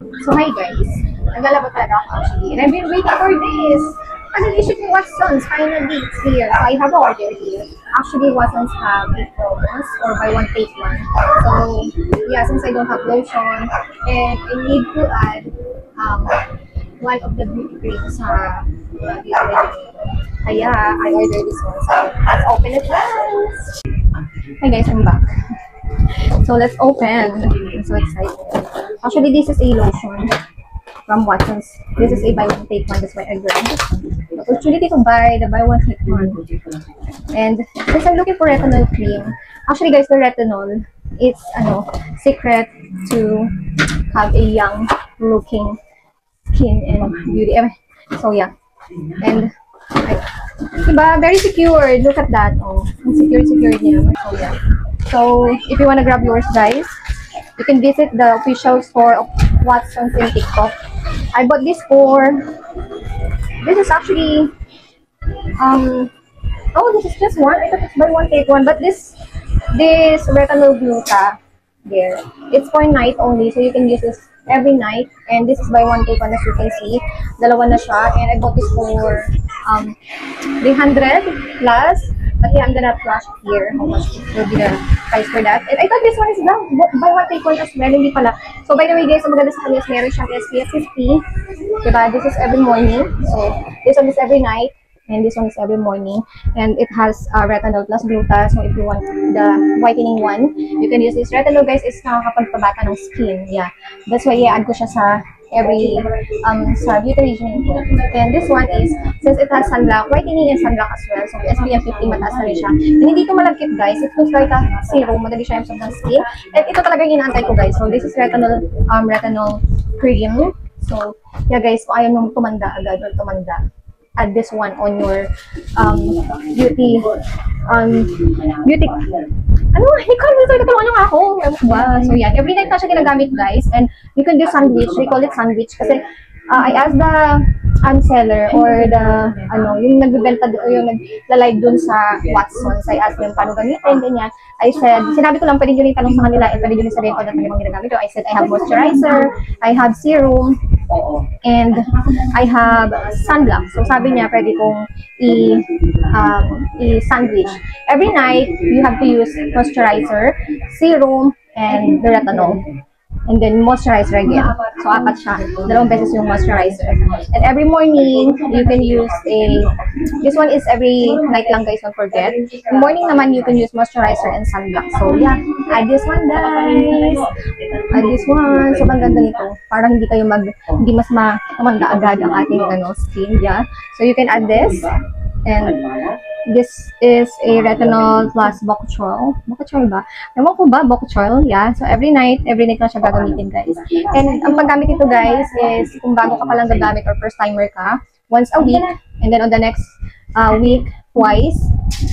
So hi guys, naglalaba talaga ako actually. And I've been waiting for this. Kasi issue ko Watsons, finally it's here. So I have an order here. Actually, Watsons have a promos or buy one take one. So yeah, since I don't have lotion and I need to add one of the beauty creams sa beauty regimen. Kaya I ordered this one. So let's open it first. Hi guys, I'm back. So let's open. I'm so excited. Actually, this is a lotion from Watsons. This is a buy one take one. That's why I grabbed it. The opportunity to buy the buy one take one. And since I'm looking for retinol cream, actually guys, the retinol, it's secret to have a young looking skin and beauty. So yeah, and diba, very secured. Look at that. Oh, secured niya. So yeah. So if you wanna grab yours, guys, you can visit the official store of Watsons in TikTok. I bought this for. This is actually oh, this is just one. I thought it's buy one take one, but this retinol gluta there. It's for night only, so you can use this every night. And this is buy one take one, as you can see. Dalawa na siya, and I bought this for 300 plus. But yeah, I'm gonna flash here how much will be the price for that. And I thought this one is buy one take one as well, hindi pala. So by the way guys, ang maganda sa kanya is meron siyang SPF 50. Diba? This is every morning. So this one is every night. And this one is every morning. And it has retinol plus gluta. So if you want the whitening one, you can use this. Retinol guys is nakakapagpabata ng skin. Yeah. That's why i-add ko siya sa every sa beauty regimen ko. And this one is, since it has sunblock, whitening and sunblock as well. So SPF 50, mataas na rin siya. And hindi ito malagkit guys. It looks like a serum. Madali siya yung ng skin. And ito talaga yung inaantay ko guys. So this is retinol cream. So yeah guys, kung ayaw nung tumanda agad or tumanda, add this one on your beauty tulungan nyo nga ako. So yeah, every night na siya ginagamit guys, and you can do sandwich. We call it sandwich kasi I asked the seller or the yung nagbebenta o yung nagla-live dun sa Watsons. I asked them paano gamitin, ganyan. I said, sinabi ko lang, pwede nyo rin tanong sa kanila, and pwede nyo rin sabihin ko na talagang ginagamit ko. I said, I have moisturizer, I have serum, and I have sunblock. So sabi niya, pwede kong i-sandwich. Every night, you have to use moisturizer, serum, and the retinol. And then moisturizer again. So apat siya. Dalawang beses yung moisturizer. And every morning, you can use this one is every night lang guys, don't forget. In morning naman, you can use moisturizer and sunblock. So yeah, add this one guys. Add this one. So ang ganda nito. Parang hindi kayo hindi mas tumanda agad ang ating skin. Yeah. So you can add this. And this is a retinol plus Bokuchol. Bokuchol ba? Ewan ko ba? Bokuchol? Yeah. So every night lang siya gagamitin guys. And ang paggamit nito guys is kung bago ka palang gagamit or first timer ka, once a week. And then on the next week, twice.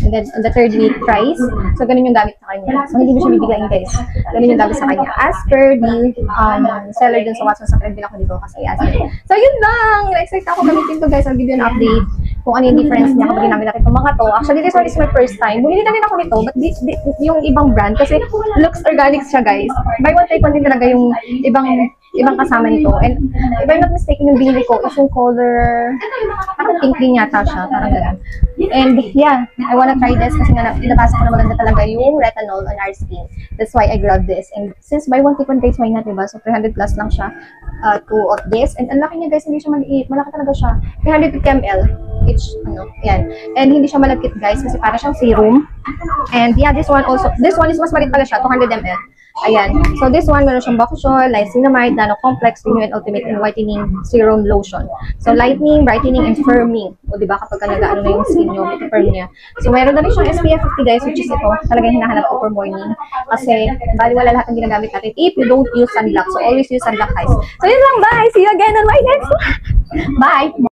And then on the third week, thrice. So ganun yung gamit sa kanya. So hindi mo siya bibiglayin guys. Ganun yung gamit sa kanya. As per the seller dun sa Watsons, sa pinagbilang ko dito kasi as per. So yun lang. Excited ako gamitin to guys. I'll give you an update kung ano yung difference niya kapag ginamit natin itong mga to. Actually, this one is my first time. Bumili na rin ako nito, but yung ibang brand, kasi looks organic siya, guys. Buy one, take one din talaga yung ibang kasama nito. And if I'm not mistaken, yung binili ko is yung color, parang pink din yata siya, parang gano'n. And yeah, I wanna try this kasi nga nabasa ko na maganda talaga yung retinol on our skin. That's why I grabbed this. And since buy one, take one guys, why not, diba? So 300 plus lang siya, two of this. And ang laki niya guys, hindi siya maliit. Malaki talaga siya. 350 ml. Each, yan. And hindi siya malagkit guys kasi para siyang serum. And yeah, this one is mas maliit pala siya, 200 ml. Ayan. So this one, meron siyang Bokuchol, Niacinamide, Nano Complex, Renew and Ultimate and Whitening Serum Lotion. So lightening, brightening, and firming. O diba kapag nag-ano na yung skin nyo, firm niya. So meron na rin siyang SPF 50 guys, which is ito. Talagang hinahanap ko for morning. Kasi baliwala lahat ng ginagamit natin if you don't use sunblock. So always use sunblock guys. So yun lang, bye! See you again on my next one! Bye!